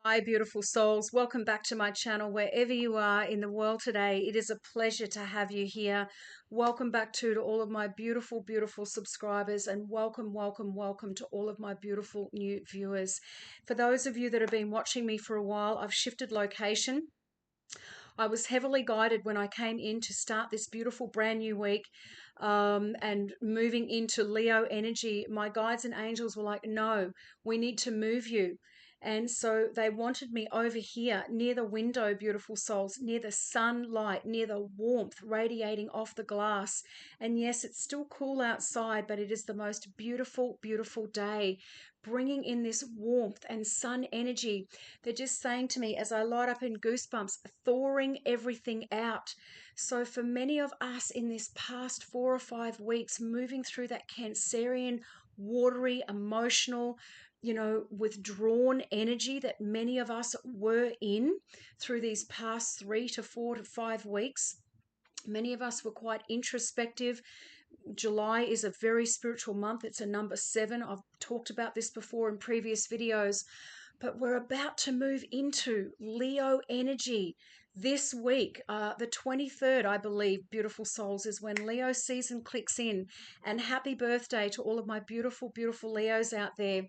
Hi, beautiful souls. Welcome back to my channel. Wherever you are in the world today, it is a pleasure to have you here. Welcome back to all of my beautiful, beautiful subscribers, and welcome, welcome, welcome to all of my beautiful new viewers. For those of you that have been watching me for a while, I've shifted location. I was heavily guided when I came in to start this beautiful brand new week and moving into Leo energy. My guides and angels were like, no, we need to move you. And so they wanted me over here near the window, beautiful souls, near the sunlight, near the warmth radiating off the glass. And yes, it's still cool outside, but it is the most beautiful, beautiful day, bringing in this warmth and sun energy. They're just saying to me as I light up in goosebumps, thawing everything out. So, for many of us in this past 4 or 5 weeks, moving through that Cancerian, watery, emotional, withdrawn energy that many of us were in through these past 3 to 4 to 5 weeks. Many of us were quite introspective. July is a very spiritual month. It's a number 7. I've talked about this before in previous videos, but we're about to move into Leo energy this week. The 23rd, I believe, beautiful souls, is when Leo season clicks in. And happy birthday to all of my beautiful, beautiful Leos out there.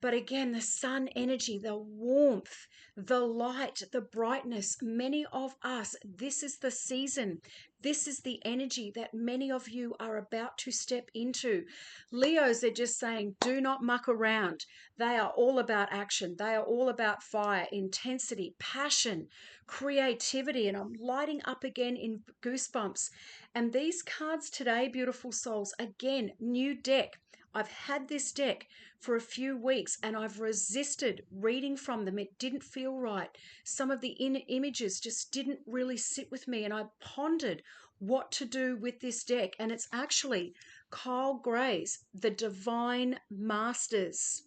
But again, the sun energy, the warmth, the light, the brightness, many of us, this is the season. This is the energy that many of you are about to step into. Leos are just saying, do not muck around. They are all about action. They are all about fire, intensity, passion, creativity. And I'm lighting up again in goosebumps. And these cards today, beautiful souls, again, new deck. I've had this deck for a few weeks and I've resisted reading from them. It didn't feel right. Some of the images just didn't really sit with me, and I pondered what to do with this deck. And it's actually Kyle Gray's The Divine Masters,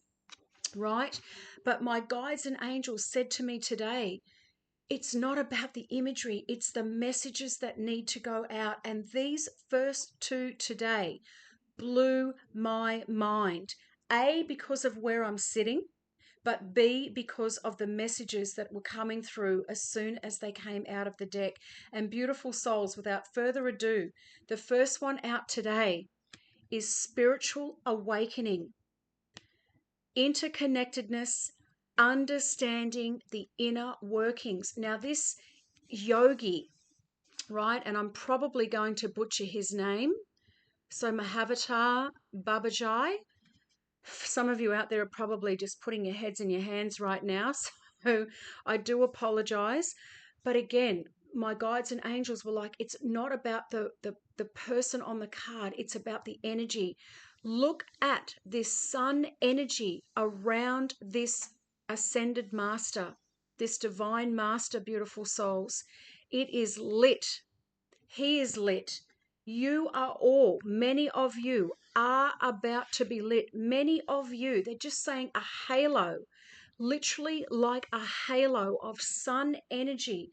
right? But my guides and angels said to me today, it's not about the imagery, it's the messages that need to go out. And these first two today blew my mind. A, because of where I'm sitting, but B, because of the messages that were coming through as soon as they came out of the deck. And beautiful souls, without further ado, the first one out today is spiritual awakening, interconnectedness, understanding the inner workings. Now, this yogi, right, and I'm probably going to butcher his name, so Mahavatar Babaji. Some of you out there are probably just putting your heads in your hands right now, so I do apologize. But again, my guides and angels were like, it's not about the person on the card, it's about the energy. Look at this sun energy around this ascended master, this divine master, beautiful souls. It is lit. He is lit. You are all, many of you are about to be lit. Many of you, they're just saying a halo, literally like a halo of sun energy.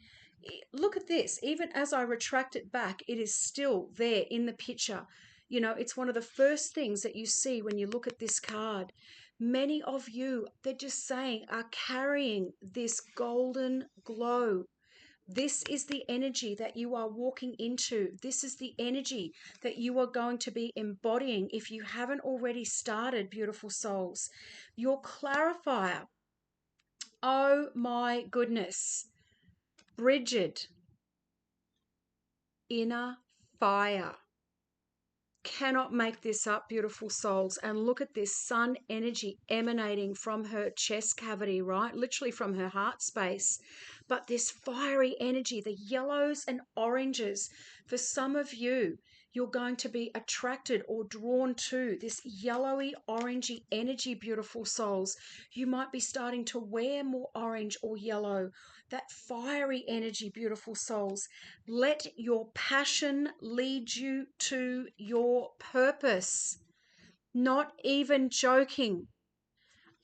Look at this. Even as I retract it back, it is still there in the picture. You know, it's one of the first things that you see when you look at this card. Many of you, they're just saying, are carrying this golden glow. This is the energy that you are walking into. This is the energy that you are going to be embodying if you haven't already started, beautiful souls. Your clarifier. Oh my goodness. Bridget, inner fire. Cannot make this up, beautiful souls. And look at this sun energy emanating from her chest cavity, right? Literally from her heart space. But this fiery energy, the yellows and oranges, for some of you, you're going to be attracted or drawn to this yellowy, orangey energy, beautiful souls. You might be starting to wear more orange or yellow. That fiery energy, beautiful souls. Let your passion lead you to your purpose. Not even joking.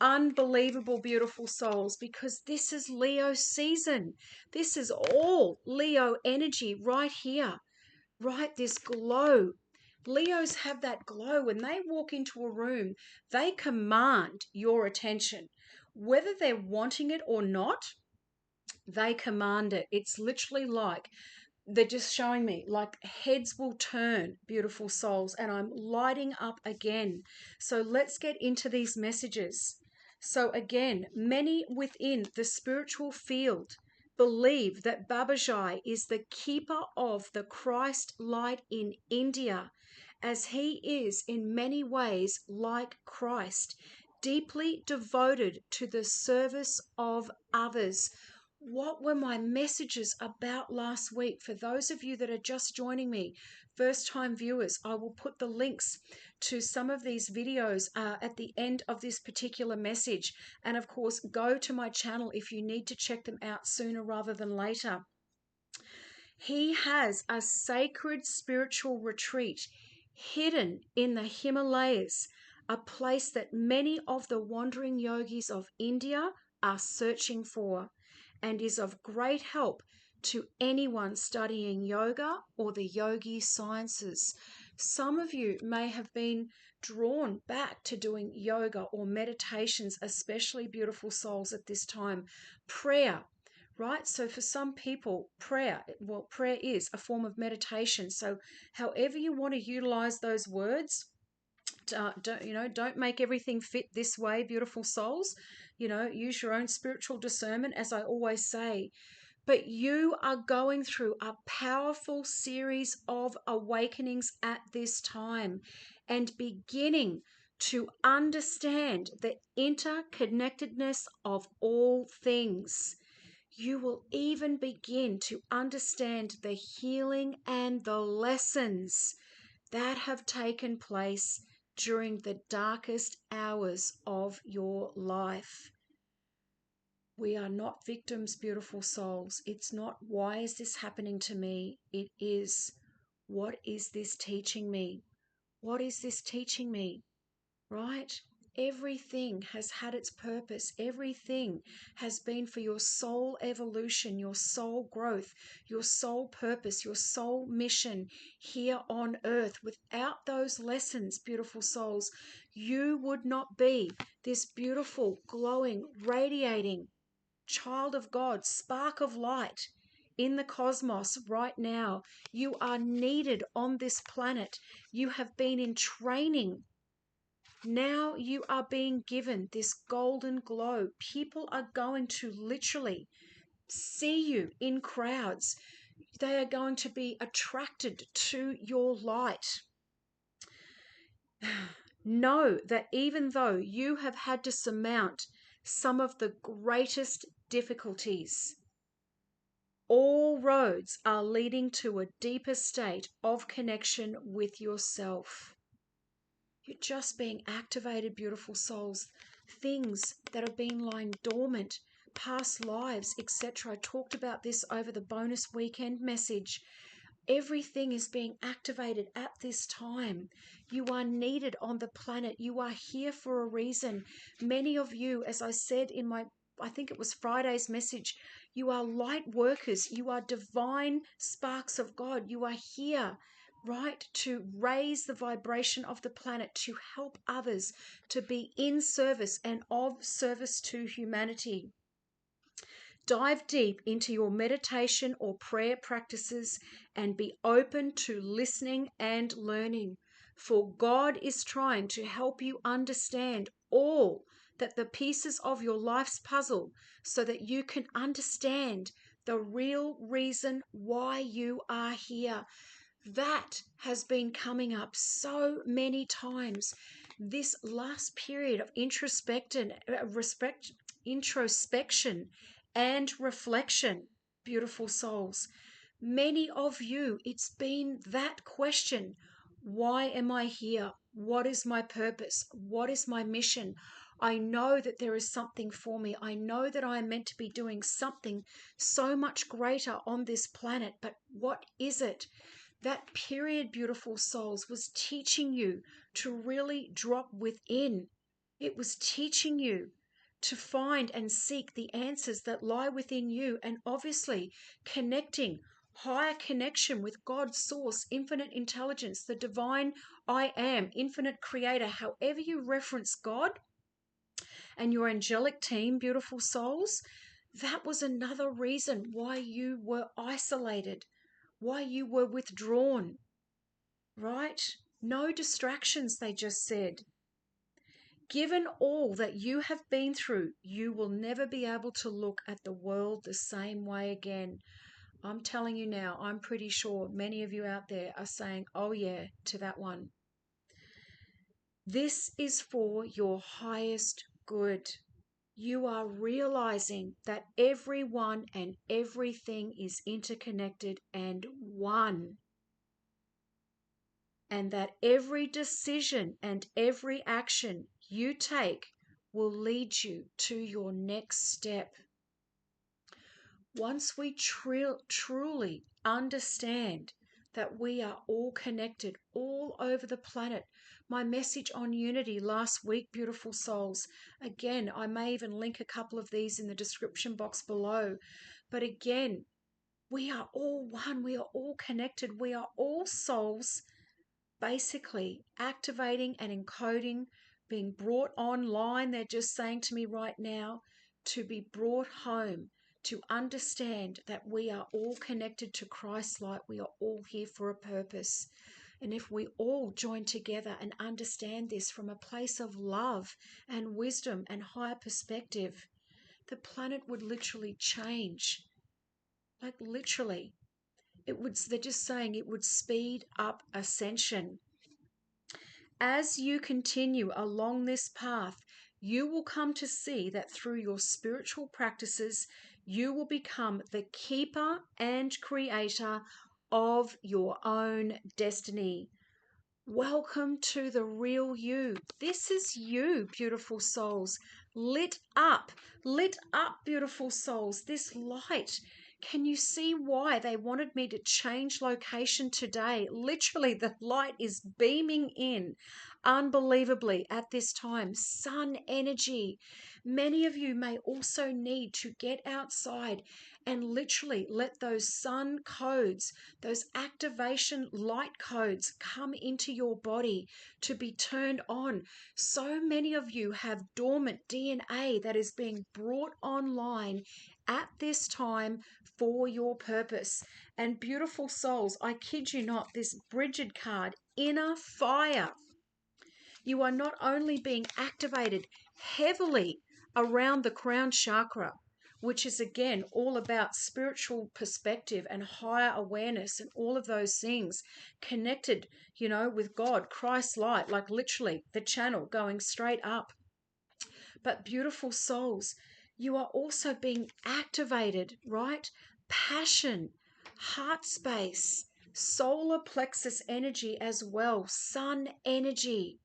Unbelievable, beautiful souls, because this is Leo season. This is all Leo energy right here, right? This glow. Leos have that glow. When they walk into a room, they command your attention. whether they're wanting it or not, they command it. It's literally like they're just showing me like heads will turn, beautiful souls, and I'm lighting up again. So let's get into these messages. So again, many within the spiritual field believe that Babaji is the keeper of the Christ light in India, as he is in many ways like Christ, deeply devoted to the service of others. What were my messages about last week? For those of you that are just joining me, first time viewers, I will put the links to some of these videos at the end of this particular message. And of course, go to my channel if you need to check them out sooner rather than later. He has a sacred spiritual retreat hidden in the Himalayas, a place that many of the wandering yogis of India are searching for, and is of great help to anyone studying yoga or the yogi sciences. Some of you may have been drawn back to doing yoga or meditations, especially beautiful souls at this time. Prayer, right? So for some people, prayer is a form of meditation. So however you want to utilize those words, don't make everything fit this way, beautiful souls. Use your own spiritual discernment, as I always say. But you are going through a powerful series of awakenings at this time and beginning to understand the interconnectedness of all things. You will even begin to understand the healing and the lessons that have taken place during the darkest hours of your life. We are not victims, beautiful souls. It's not, why is this happening to me? It is, what is this teaching me? What is this teaching me? Right? Everything has had its purpose. Everything has been for your soul evolution, your soul growth, your soul purpose, your soul mission here on earth. Without those lessons, beautiful souls, you would not be this beautiful, glowing, radiating child of God, spark of light in the cosmos right now. You are needed on this planet. You have been in training. Now you are being given this golden glow. People are going to literally see you in crowds. They are going to be attracted to your light. Know that even though you have had to surmount some of the greatest difficulties, all roads are leading to a deeper state of connection with yourself. You're just being activated, beautiful souls. Things that have been lying dormant, past lives, etc. I talked about this over the bonus weekend message. Everything is being activated at this time. You are needed on the planet. You are here for a reason. Many of you, as I said in I think it was Friday's message, you are light workers. You are divine sparks of God. You are here, right, to raise the vibration of the planet, to help others, to be in service and of service to humanity. Dive deep into your meditation or prayer practices and be open to listening and learning, for God is trying to help you understand all that the pieces of your life's puzzle, so that you can understand the real reason why you are here. That has been coming up so many times. This last period of introspection and reflection, beautiful souls. Many of you, it's been that question. Why am I here? What is my purpose? What is my mission? I know that there is something for me. I know that I am meant to be doing something so much greater on this planet, but what is it? That period, beautiful souls, was teaching you to really drop within. It was teaching you to find and seek the answers that lie within you, and obviously connecting, higher connection with God's source, infinite intelligence, the divine I am, infinite creator. However you reference God, and your angelic team, beautiful souls, that was another reason why you were isolated, why you were withdrawn, right? No distractions, they just said. Given all that you have been through, you will never be able to look at the world the same way again. I'm telling you now, I'm pretty sure many of you out there are saying, oh yeah, to that one. This is for your highest good. You are realizing that everyone and everything is interconnected and one. And that every decision and every action you take will lead you to your next step. Once we truly understand that we are all connected all over the planet. My message on unity last week, beautiful souls. Again, I may even link a couple of these in the description box below. But again, we are all one. We are all connected. We are all souls basically activating and encoding, being brought online. They're just saying to me right now to be brought home, to understand that we are all connected to Christ light. We are all here for a purpose. And if we all join together and understand this from a place of love and wisdom and higher perspective, the planet would literally change. Like literally. They're just saying it would speed up ascension. As you continue along this path, you will come to see that through your spiritual practices, you will become the keeper and creator of your own destiny. Welcome to the real you. This is you, beautiful souls. Lit up, beautiful souls. This light. Can you see why they wanted me to change location today? Literally, the light is beaming in unbelievably at this time. Sun energy. Many of you may also need to get outside and literally let those sun codes, those activation light codes come into your body to be turned on. So many of you have dormant DNA that is being brought online at this time for your purpose. And beautiful souls, I kid you not, this Bridget card, inner fire. You are not only being activated heavily around the crown chakra, which is again all about spiritual perspective and higher awareness and all of those things connected, with God, Christ light, like literally the channel going straight up. But beautiful souls, you are also being activated, right? Passion, heart space, solar plexus energy as well, sun energy,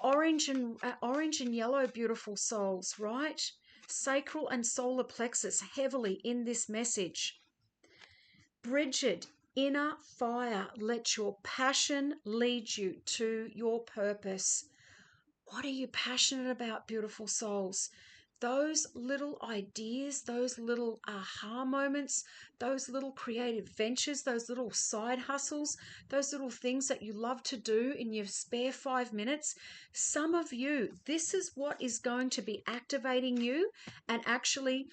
orange and yellow, beautiful souls, right? Sacral and solar plexus heavily in this message. Bridget, inner fire, let your passion lead you to your purpose. What are you passionate about, beautiful souls? Those little ideas, those little aha moments, those little creative ventures, those little side hustles, those little things that you love to do in your spare 5 minutes. Some of you, this is what is going to be activating you and actually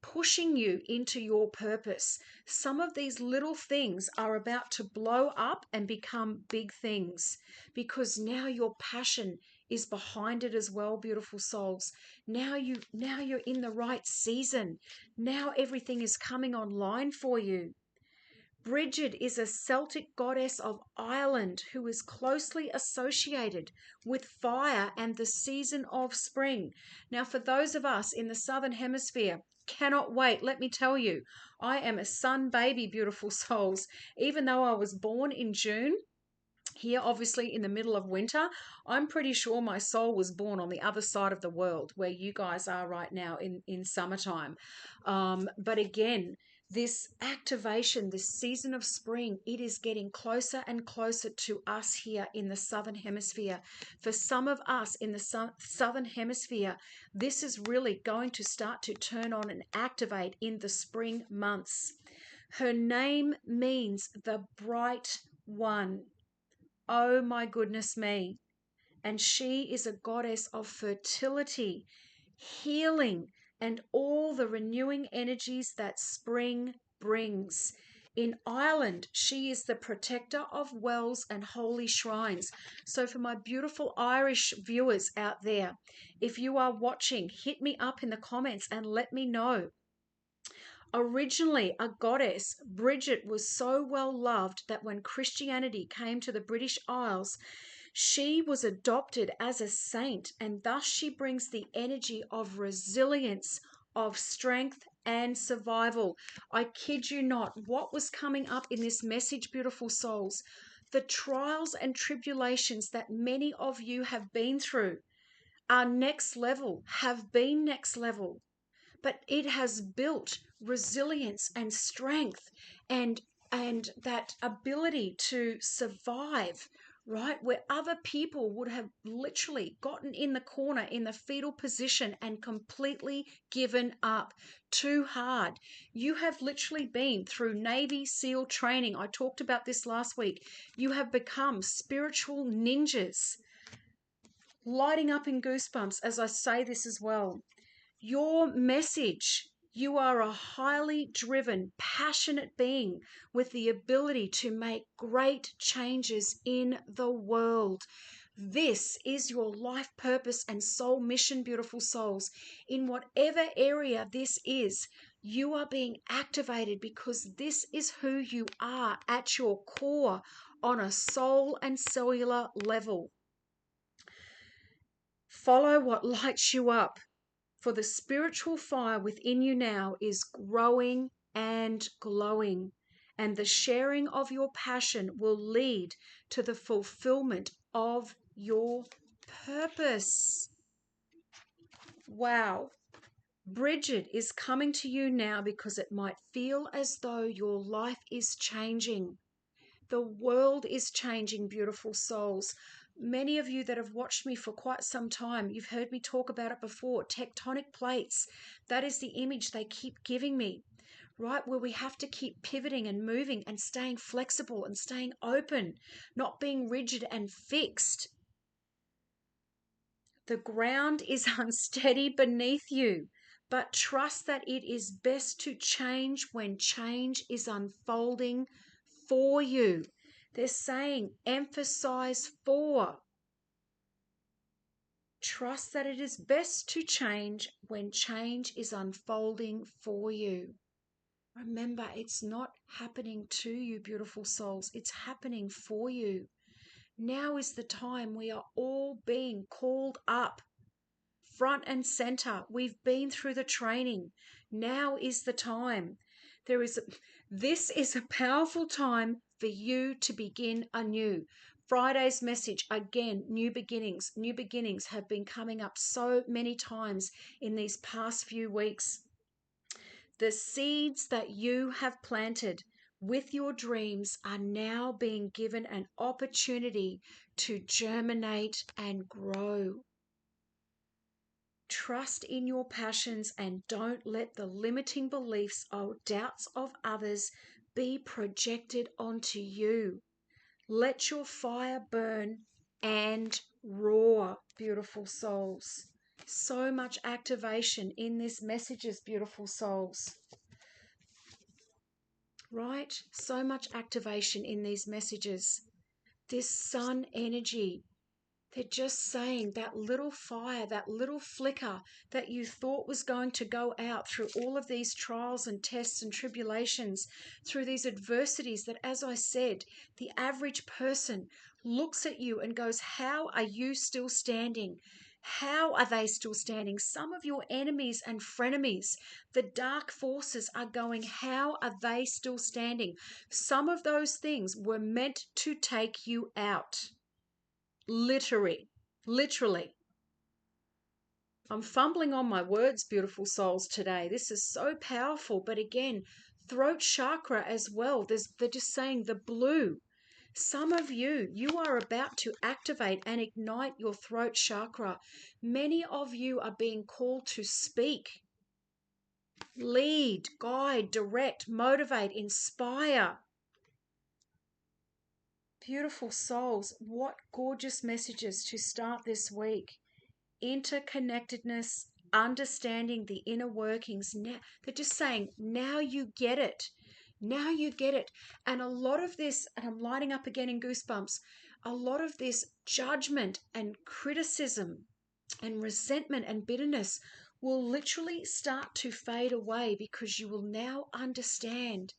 pushing you into your purpose. Some of these little things are about to blow up and become big things because now your passion is behind it as well, beautiful souls. Now you're in the right season. Now everything is coming online for you. Bridget is a Celtic goddess of Ireland who is closely associated with fire and the season of spring. Now, for those of us in the Southern Hemisphere, cannot wait. Let me tell you, I am a sun baby, beautiful souls. Even though I was born in June, here, obviously, in the middle of winter, I'm pretty sure my soul was born on the other side of the world where you guys are right now in summertime. But again, this activation, this season of spring, it is getting closer and closer to us here in the Southern Hemisphere. For some of us in the Southern Hemisphere, this is really going to start to turn on and activate in the spring months. Her name means the bright one. Oh my goodness me. and she is a goddess of fertility, healing, and all the renewing energies that spring brings. In Ireland, she is the protector of wells and holy shrines. So, for my beautiful Irish viewers out there, if you are watching, hit me up in the comments and let me know. Originally a goddess, Bridget was so well loved that when Christianity came to the British Isles, she was adopted as a saint, and thus she brings the energy of resilience, of strength, and survival. I kid you not, what was coming up in this message, beautiful souls? The trials and tribulations that many of you have been through are next level, have been next level, but it has built resilience and strength and that ability to survive, right, where other people would have literally gotten in the corner in the fetal position and completely given up. Too hard. You have literally been through Navy SEAL training. I talked about this last week. You have become spiritual ninjas. Lighting up in goosebumps as I say this as well. Your message, you are a highly driven, passionate being with the ability to make great changes in the world. This is your life purpose and soul mission, beautiful souls. In whatever area this is, you are being activated because this is who you are at your core on a soul and cellular level. Follow what lights you up. For the spiritual fire within you now is growing and glowing, and the sharing of your passion will lead to the fulfillment of your purpose. Wow. Bridget is coming to you now because it might feel as though your life is changing. The world is changing, beautiful souls. Many of you that have watched me for quite some time, you've heard me talk about it before. Tectonic plates. That is the image they keep giving me, right? Where we have to keep pivoting and moving and staying flexible and staying open, not being rigid and fixed. The ground is unsteady beneath you, but trust that it is best to change when change is unfolding for you. They're saying emphasize for. Trust that it is best to change when change is unfolding for you. Remember, it's not happening to you, beautiful souls. It's happening for you. Now is the time. We are all being called up. Front and center. We've been through the training. Now is the time. This is a powerful time for you to begin anew. Friday's message, again, new beginnings. New beginnings have been coming up so many times in these past few weeks. The seeds that you have planted with your dreams are now being given an opportunity to germinate and grow. Trust in your passions and don't let the limiting beliefs or doubts of others be projected onto you. Let your fire burn and roar, beautiful souls. So much activation in these messages, beautiful souls. Right? So much activation in these messages. This sun energy. They're just saying that little fire, that little flicker that you thought was going to go out through all of these trials and tests and tribulations, through these adversities that, as I said, the average person looks at you and goes, how are you still standing? How are they still standing? Some of your enemies and frenemies, the dark forces are going, how are they still standing? Some of those things were meant to take you out. Literally. I'm fumbling on my words, beautiful souls, today. This is so powerful. But again, throat chakra as well. They're just saying the blue. Some of you are about to activate and ignite your throat chakra. Many of you are being called to speak, lead, guide, direct, motivate, inspire. Beautiful souls, what gorgeous messages to start this week. Interconnectedness, understanding the inner workings. Now they're just saying, now you get it. Now you get it. And a lot of this, and I'm lighting up again in goosebumps, a lot of this judgment and criticism and resentment and bitterness will literally start to fade away because you will now understand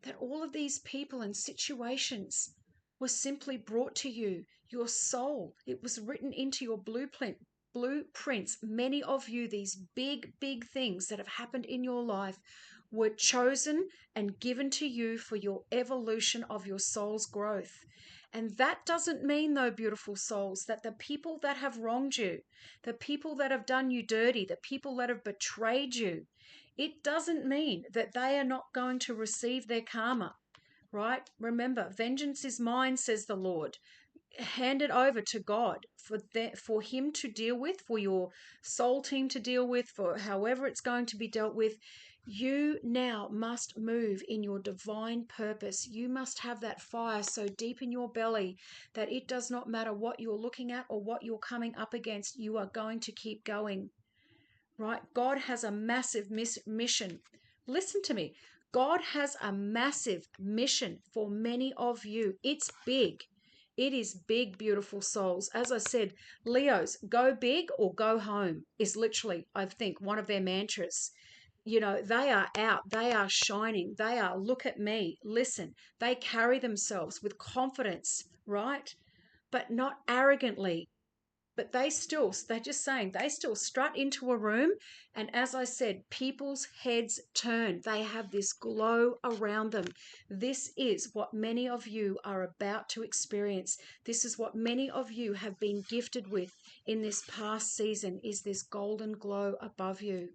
that all of these people and situations were simply brought to you. Your soul, it was written into your blueprints. Many of you, these big things that have happened in your life were chosen and given to you for your evolution of your soul's growth. And that doesn't mean, though, beautiful souls, that the people that have wronged you, the people that have done you dirty, the people that have betrayed you, it doesn't mean that they are not going to receive their karma, right? Remember, vengeance is mine, says the Lord. Hand it over to God for him to deal with, for your soul team to deal with, for however it's going to be dealt with. You now must move in your divine purpose. You must have that fire so deep in your belly that it does not matter what you're looking at or what you're coming up against. You are going to keep going, right? God has a massive mission. Listen to me. God has a massive mission for many of you. It's big. It is big, beautiful souls. As I said, Leos, go big or go home is literally, I think, one of their mantras. You know, they are out, they are shining, they are, look at me, listen. They carry themselves with confidence, right? But not arrogantly, but they're just saying, they still strut into a room. And as I said, people's heads turn. They have this glow around them. This is what many of you are about to experience. This is what many of you have been gifted with in this past season, is this golden glow above you.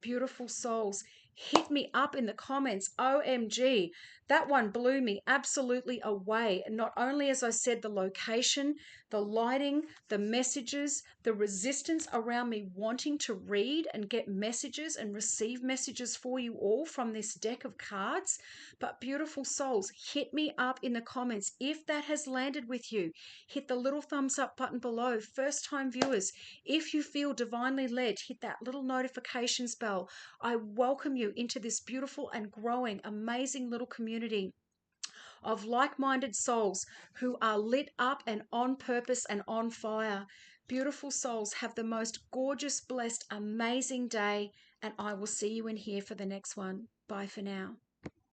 Beautiful souls, hit me up in the comments. OMG, that one blew me absolutely away. And not only, as I said, the location, the lighting, the messages, the resistance around me wanting to read and get messages and receive messages for you all from this deck of cards. But beautiful souls, hit me up in the comments if that has landed with you. Hit the little thumbs up button below. First time viewers, if you feel divinely led, hit that little notifications bell. I welcome you into this beautiful and growing, amazing little community of like-minded souls who are lit up and on purpose and on fire. Beautiful souls, have the most gorgeous, blessed, amazing day, and I will see you in here for the next one. Bye for now.